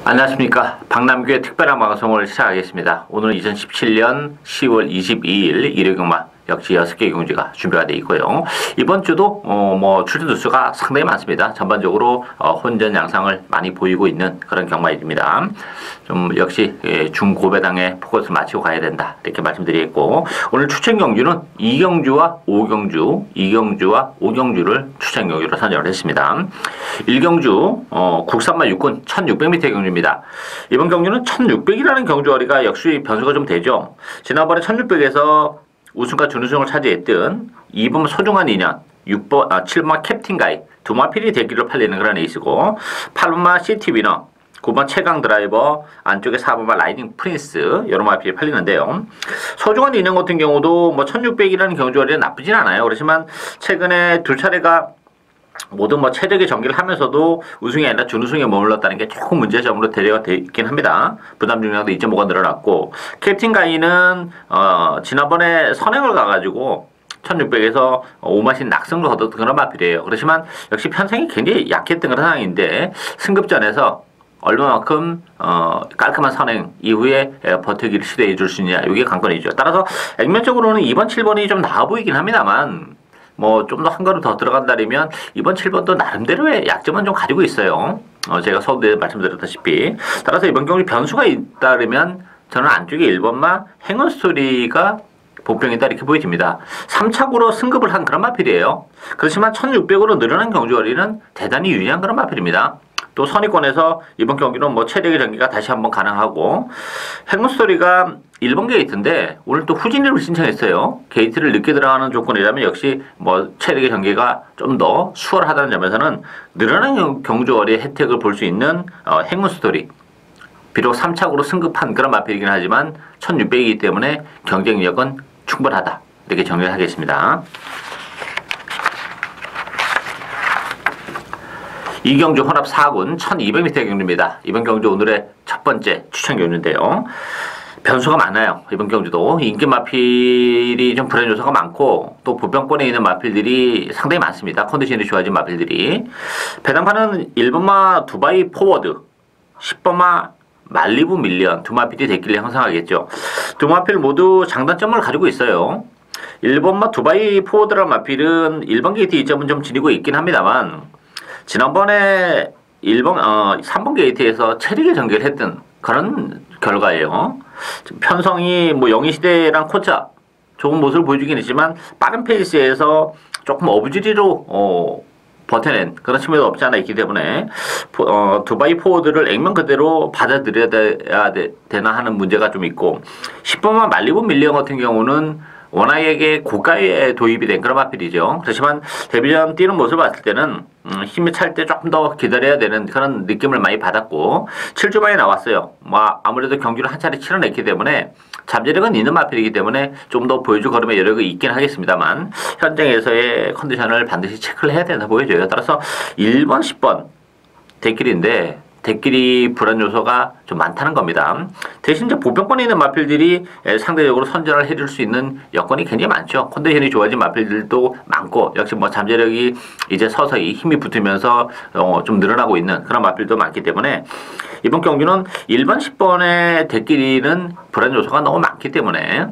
안녕하십니까. 박남규의 특별한 방송을 시작하겠습니다. 오늘은 2017년 10월 22일 일요일경마 역시 6개의 경주가 준비가 되어 있고요. 이번 주도 출전 두수가 상당히 많습니다. 전반적으로 혼전 양상을 많이 보이고 있는 그런 경마입니다. 좀 역시 중고배당에 포커스를 맞추고 가야 된다 이렇게 말씀드리겠고, 오늘 추천 경주는 2경주와 5경주, 2경주와 5경주를 추천 경주로 선정을 했습니다. 1경주 국산마 육군 1600m 경주입니다. 이번 경주는 1600이라는 경주거리가 역시 변수가 좀 되죠. 지난번에 1600에서 우승과 준우승을 차지했던 2번 소중한 인연, 7번 캡틴 가이, 두 마필이 대기로 팔리는 그런 에이스고, 8번마 시티 위너, 9번 최강 드라이버, 안쪽에 4번마 라이딩 프린스, 여러 마필이 팔리는데요. 소중한 인연 같은 경우도 1600이라는 경주거리는 나쁘진 않아요. 그렇지만 최근에 두 차례가 모두 최적의 전개를 하면서도 우승이 아니라 준우승에 머물렀다는 게 조금 문제점으로 대려가 되어 있긴 합니다. 부담 중량도 2.5가 늘어났고, 캡틴 가이는 지난번에 선행을 가가지고 1600에서 오마신 낙승도 얻었던 그런 마필이에요. 그렇지만 역시 편성이 굉장히 약했던 그런 상황인데 승급전에서 얼마만큼 깔끔한 선행 이후에 버티기를 시도해 줄 수 있냐, 이게 관건이죠. 따라서 액면적으로는 2번 7번이 좀 나아 보이긴 합니다만 좀 더 한 걸음 더 들어간다면 이번 7번도 나름대로의 약점은 좀 가지고 있어요. 제가 서두에 말씀드렸다시피. 따라서 이번 경기 변수가 있다면 저는 안쪽에 1번마 행운 스토리가 복병이다 이렇게 보여집니다. 3착으로 승급을 한 그런 마필이에요. 그렇지만 1600으로 늘어난 경주거리는 대단히 유리한 그런 마필입니다. 또 선의권에서 이번 경기는 최적의 전개가 다시 한번 가능하고, 행운 스토리가 1번 게이트인데 오늘 또 후진리를 신청했어요. 게이트를 늦게 들어가는 조건이라면 역시 최적의 전개가 좀 더 수월하다는 점에서는 늘어난 경주거리의 혜택을 볼 수 있는 행운 스토리. 비록 3착으로 승급한 그런 마필이긴 하지만 1600이기 때문에 경쟁력은 충분하다 이렇게 정리를 하겠습니다. 이경주 혼합 4군 1200m 경주입니다. 이번 경주 오늘의 첫 번째 추천 경주인데요. 변수가 많아요. 이번 경주도 인기 마필이 좀 불안 요소가 많고, 또 보병권에 있는 마필들이 상당히 많습니다. 컨디션이 좋아진 마필들이. 배당판은 1번마 두바이 포워드, 10번마 말리부 밀리언 두 마필이 대길을 형성하겠죠. 두 마필 모두 장단점을 가지고 있어요. 1번마 두바이 포워드라는 마필은 1번 게이트 이점은 좀 지니고 있긴 합니다만, 지난번에 3번 게이트에서 체력의 전개를 했던 그런 결과예요. 편성이 영희시대랑 코차 좋은 모습을 보여주긴 했지만 빠른 페이스에서 조금 어부지리로 버텨낸 그런 측면도 없지 않아 있기 때문에 두바이 포워드를 액면 그대로 받아들여야 되나 하는 문제가 좀 있고, 10번만 말리부 밀리언 같은 경우는 원아이에게 고가에 도입이 된 그런 마필이죠. 그렇지만 데뷔전 뛰는 모습을 봤을 때는 힘이 찰 때 조금 더 기다려야 되는 그런 느낌을 많이 받았고, 7주 만에 나왔어요. 아무래도 경기를 한 차례 치러냈기 때문에 잠재력은 있는 마필이기 때문에 좀 더 보여줄 걸음의 여력이 있긴 하겠습니다만, 현장에서의 컨디션을 반드시 체크를 해야 된다 보여져요. 따라서 1번, 10번 대길인데 대길이 불안 요소가 좀 많다는 겁니다. 대신 이제 보병권에 있는 마필들이 상대적으로 선전을 해줄 수 있는 여건이 굉장히 많죠. 컨디션이 좋아진 마필들도 많고, 역시 잠재력이 이제 서서히 힘이 붙으면서 좀 늘어나고 있는 그런 마필도 많기 때문에 이번 경기는 1번, 10번의 대길이는 불안 요소가 너무 많기 때문에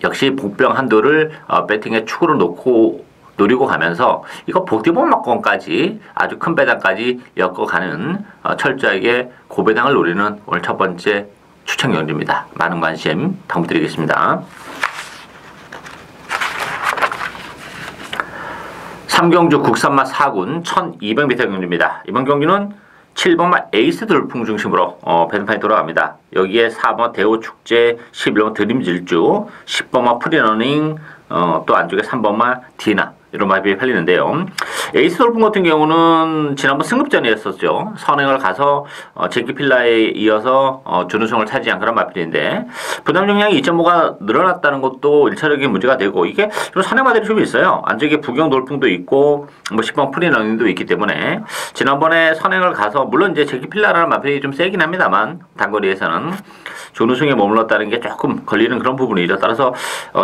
역시 복병 한도를 배팅의 축으로 놓고 노리고 가면서 이거 복디본막권까지 아주 큰 배당까지 엮어가는 철저하게 고배당을 노리는 오늘 첫 번째 추천 경주입니다. 많은 관심 부탁드리겠습니다. 3경주 국산마 4군 1200m 경주입니다. 이번 경기는 7번마 에이스 돌풍 중심으로 배당판이 돌아갑니다. 여기에 4번 대호축제, 11번 드림질주, 10번마 프리러닝, 또 안쪽에 3번마 디나 이런 마필이 팔리는데요. 에이스 돌풍 같은 경우는 지난번 승급전이었었죠. 선행을 가서 제키필라에 이어서 준우승을 차지한 그런 마필인데, 부담 용량이 2.5가 늘어났다는 것도 1차적인 문제가 되고, 이게 좀 선행마들이 좀 있어요. 안쪽에 부경 돌풍도 있고 10번 프리러닝도 있기 때문에 지난번에 선행을 가서, 물론 이제 제키필라라는 마필이 좀 세긴 합니다만 단거리에서는 준우승에 머물렀다는 게 조금 걸리는 그런 부분이죠. 따라서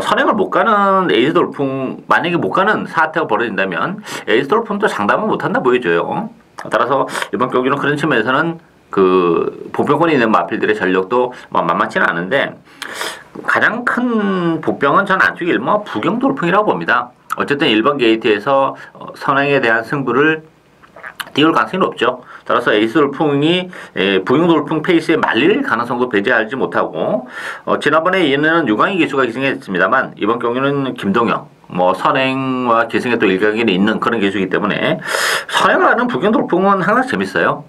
선행을 못 가는 에이스 돌풍, 만약에 못 가는 사태가 벌어진다면 에이스 돌풍도 장담은 못한다 보여줘요. 따라서 이번 경기는 그런 측면에서는 그 보병권이 있는 마필들의 전력도 뭐 만만치는 않은데 가장 큰 복병은 전 안쪽에 일본 부경 돌풍이라고 봅니다. 어쨌든 1번 게이트에서 선행에 대한 승부를 띄울 가능성이 높죠. 따라서 에이스 돌풍이 부경 돌풍 페이스에 말릴 가능성도 배제하지 못하고 지난번에 얘는 유광희 기수가 기승했습니다만 이번 경기는 김동영 뭐 선행과 기승에 또 일각이 있는 그런 기수이기 때문에 선행을 하는 부경 돌풍은 항상 재밌어요.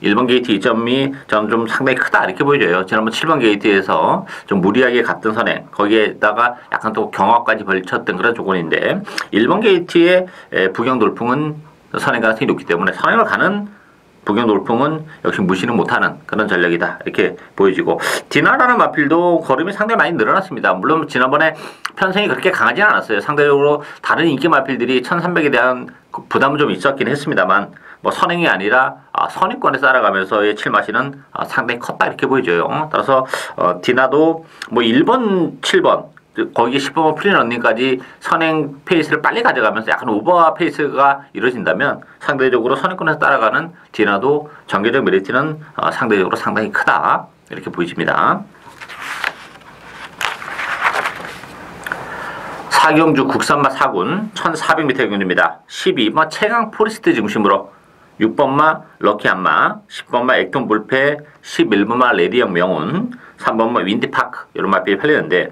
1번 게이트 이점이 저는 좀 상당히 크다 이렇게 보여져요. 지난번 7번 게이트에서 좀 무리하게 갔던 선행 거기에다가 약간 또 경합까지 벌쳤던 그런 조건인데 1번 게이트의 부경 돌풍은 선행 가능성이 높기 때문에 선행을 가는 부경 돌풍은 역시 무시는 못하는 그런 전략이다 이렇게 보여지고 디나라는 마필도 걸음이 상당히 많이 늘어났습니다. 물론 지난번에 편성이 그렇게 강하지는 않았어요. 상대적으로 다른 인기 마필들이 1300에 대한 부담은 좀 있었긴 했습니다만 뭐 선행이 아니라 선행권에 따라가면서의 칠마시는 상당히 컸다 이렇게 보여져요. 따라서 디나도 뭐 1번, 7번 거기 10번 프리런닝까지 선행 페이스를 빨리 가져가면서 약간 오버 페이스가 이루어진다면 상대적으로 선행권에서 따라가는 디나도 전개적 메리트는 상대적으로 상당히 크다 이렇게 보여집니다. 사경주 국산마 4군 1400m 경주입니다. 12번 최강 포리스트 중심으로 6번마 럭키한마, 10번마 액톤 불패, 11번마 레디형 명운, 3번마 윈디파크 이런 마필이 팔리는데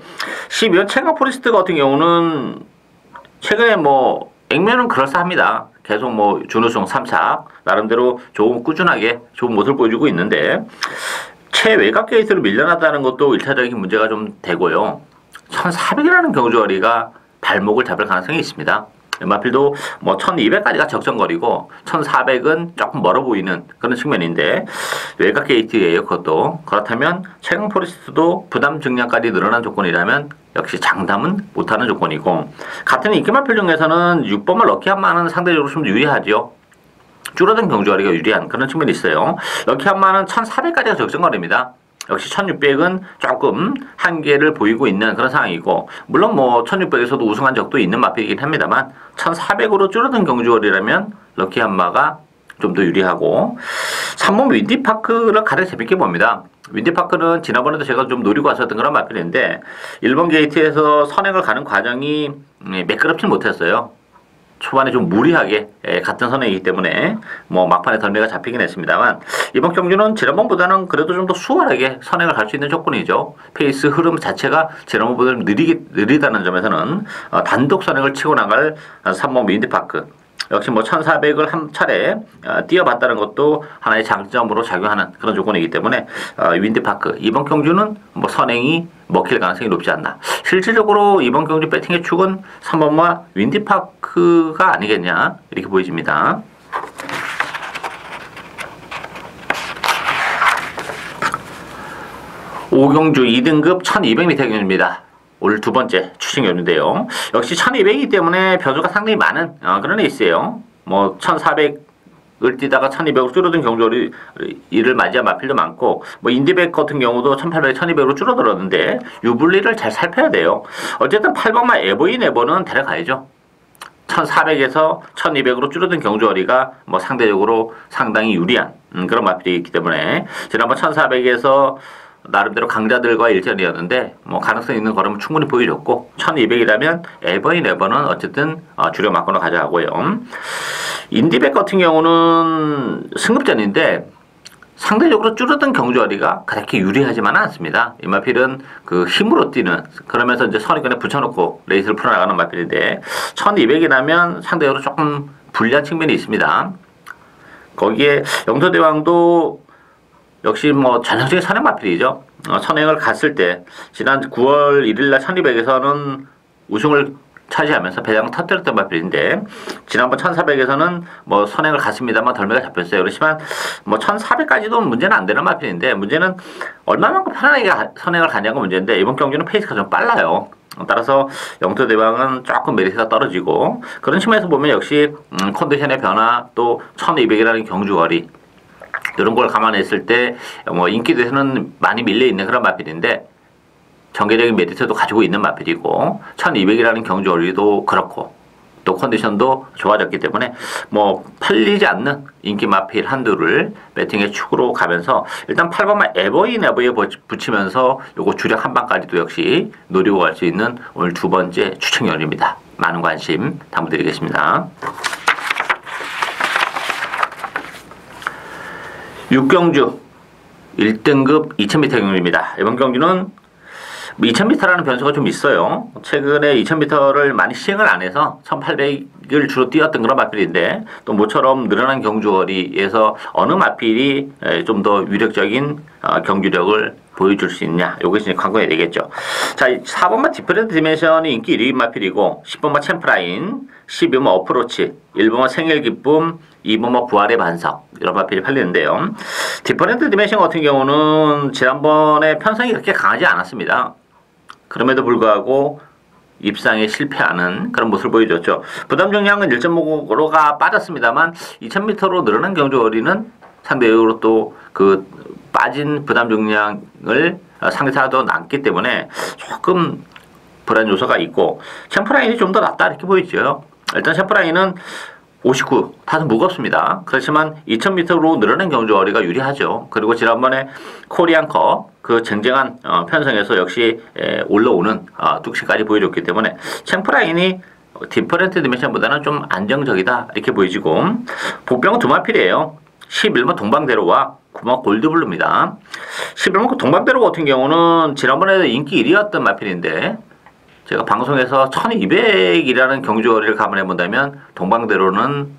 12번 최강 포리스트 같은 경우는 최근에 뭐 액면은 그럴싸합니다. 계속 뭐 준우승 3차 나름대로 좋은 꾸준하게 좋은 모습을 보여주고 있는데 최외곽 게이트로 밀려났다는 것도 1차적인 문제가 좀 되고요. 1400이라는 경주거리가 발목을 잡을 가능성이 있습니다. 마필도 뭐 1200까지가 적정거리고 1400은 조금 멀어 보이는 그런 측면인데 외곽 게이트예요. 그것도 그렇다면 최강 포리스트도 부담 증량까지 늘어난 조건이라면 역시 장담은 못하는 조건이고 같은 인기 마필 중에서는 6번만 럭키한마는 상대적으로 좀 유리하죠. 줄어든 경주거리가 유리한 그런 측면이 있어요. 럭키한마는 1400까지가 적정거리입니다. 역시 1600은 조금 한계를 보이고 있는 그런 상황이고 물론 뭐 1600에서도 우승한 적도 있는 마필이긴 합니다만 1400으로 줄어든 경주거리라면 럭키한마가 좀 더 유리하고 3번 윈디파크를 가장 재밌게 봅니다. 윈디파크는 지난번에도 제가 좀 노리고 왔었던 그런 마필인데 1번 게이트에서 선행을 가는 과정이 매끄럽지 못했어요. 초반에 좀 무리하게 같은 선행이기 때문에 뭐 막판에 덜미가 잡히긴 했습니다만 이번 경주는 지난번보다는 그래도 좀 더 수월하게 선행을 갈 수 있는 조건이죠. 페이스 흐름 자체가 지난번보다는 느리다는 점에서는 단독 선행을 치고 나갈 3번 윈디파크 역시 뭐 1400을 한 차례 뛰어봤다는 것도 하나의 장점으로 작용하는 그런 조건이기 때문에 윈디파크 이번 경주는 뭐 선행이 먹힐 가능성이 높지 않나. 실질적으로 이번 경주 배팅의 축은 3번마 윈디파크가 아니겠냐 이렇게 보여집니다. 오경주 2등급 1200m 경주입니다. 올 두 번째 추신 경주인데요. 역시 1200이기 때문에 변수가 상당히 많은 그런 레이스예요. 뭐 1400을 뛰다가 1200으로 줄어든 경주를 맞이한 마필도 많고 뭐 인디백 같은 경우도 1800, 1200으로 줄어들었는데 유불리를 잘 살펴야 돼요. 어쨌든 8번마 에버인 에버는 데려가야죠. 1400에서 1200으로 줄어든 경주거리가 뭐 상대적으로 상당히 유리한 그런 마필이 있기 때문에 지난번 1400에서 나름대로 강자들과 일전이었는데 뭐 가능성 있는 걸음은 충분히 보여줬고 1200이라면 에버인 에버는 어쨌든 주력 막건을 가져가고요. 인디백 같은 경우는 승급전인데 상대적으로 줄어든 경주거리가 그렇게 유리하지만은 않습니다. 이 마필은 그 힘으로 뛰는 그러면서 이제 선입견에 붙여놓고 레이스를 풀어나가는 마필인데 1200이라면 상대적으로 조금 불리한 측면이 있습니다. 거기에 영토대왕도 역시 뭐 전형적인 선행 마필이죠. 선행을 갔을 때 지난 9월 1일날 1200에서는 우승을 차지하면서 배당을 터뜨렸던 마필인데 지난번 1400에서는 뭐 선행을 갔습니다만 덜미가 잡혔어요. 그렇지만 뭐 1400까지도 문제는 안 되는 마필인데 문제는 얼마만큼 편안하게 선행을 가냐가 문제인데 이번 경기는 페이스가 좀 빨라요. 따라서 영토대왕은 조금 메리트가 떨어지고 그런 측면에서 보면 역시 컨디션의 변화 또 1200이라는 경주거리 이런 걸 감안했을 때 뭐 인기도에서는 많이 밀려있는 그런 마필인데 전개적인 메리트도 가지고 있는 마필이고 1200이라는 경주거리도 그렇고 또 컨디션도 좋아졌기 때문에 뭐 팔리지 않는 인기 마필 한두를 배팅의 축으로 가면서 일단 8번만 에버인 에버에 붙이면서 요거 주력 한 방까지도 역시 노리고 갈 수 있는 오늘 두 번째 추천열입니다. 많은 관심 당부드리겠습니다. 6경주 1등급 2000m 경주입니다. 이번 경주는 2000m라는 변수가 좀 있어요. 최근에 2000m를 많이 시행을 안 해서 1800을 주로 뛰었던 그런 마필인데 또 모처럼 늘어난 경주거리에서 어느 마필이 좀 더 위력적인 경주력을 보여줄 수 있냐, 이것이 관건이 되겠죠. 자, 4번마 디퍼런트 디멘션이 인기 1위 마필이고 10번마 챔프라인, 12번마 어프로치, 1번마 생일기쁨, 2번마 부활의 반석 이런 마필이 팔리는데요. 디퍼런트 디멘션 같은 경우는 지난번에 편성이 그렇게 강하지 않았습니다. 그럼에도 불구하고 입상에 실패하는 그런 모습을 보여줬죠. 부담 중량은 1.5로가 빠졌습니다만 2000m로 늘어난 경주거리는 상대적으로 또 그 빠진 부담 중량을 상대타도 남기 때문에 조금 불안 요소가 있고 챔프라인이 좀 더 낫다 이렇게 보이죠. 일단 챔프라인은 59, 다소 무겁습니다. 그렇지만 2000m로 늘어난 경주거리가 유리하죠. 그리고 지난번에 코리안컵 그 쟁쟁한 편성에서 역시 올라오는 뚝심까지 보여줬기 때문에 챔프라인이 디퍼런트 디멘션보다는 좀 안정적이다 이렇게 보여지고 복병은 두 마필이에요. 11번 동방대로와 9번 골드블루입니다. 11번 동방대로 같은 경우는 지난번에도 인기 1위였던 마필인데 제가 방송에서 1200이라는 경주거리를 감안해 본다면 동방대로는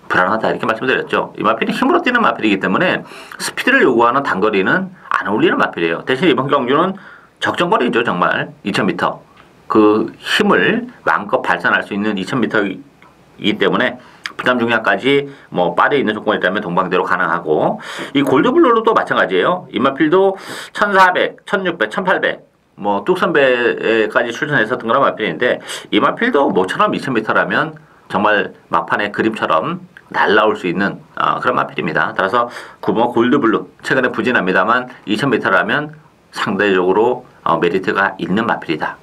불안하다 이렇게 말씀드렸죠. 이 마필이 힘으로 뛰는 마필이기 때문에 스피드를 요구하는 단거리는 안 어울리는 마필이에요. 대신 이번 경주는 적정거리죠. 정말 2000m 그 힘을 마음껏 발산할 수 있는 2000m이기 때문에 부담 중량까지 뭐 빠져 있는 조건이라면 동방대로 가능하고 이 골드블루도 마찬가지예요. 이 마필도 1400, 1600, 1800 뭐 뚝선배까지 출전했었던 그런 마필인데 이 마필도 모처럼 2000m라면 정말 막판의 그림처럼 날라올 수 있는 그런 마필입니다. 따라서 9번 골드블루 최근에 부진합니다만 2000m라면 상대적으로 메리트가 있는 마필이다.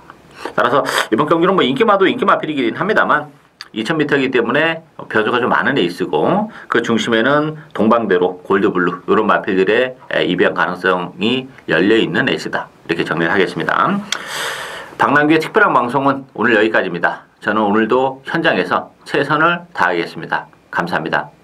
따라서 이번 경기는 뭐 인기마도 인기 마필이긴 합니다만 2000m이기 때문에 변수가 좀 많은 레이스고 그 중심에는 동방대로 골드블루 이런 마필들의 입양 가능성이 열려있는 레이스다. 이렇게 정리를 하겠습니다. 박남규의 특별한 방송은 오늘 여기까지입니다. 저는 오늘도 현장에서 최선을 다하겠습니다. 감사합니다.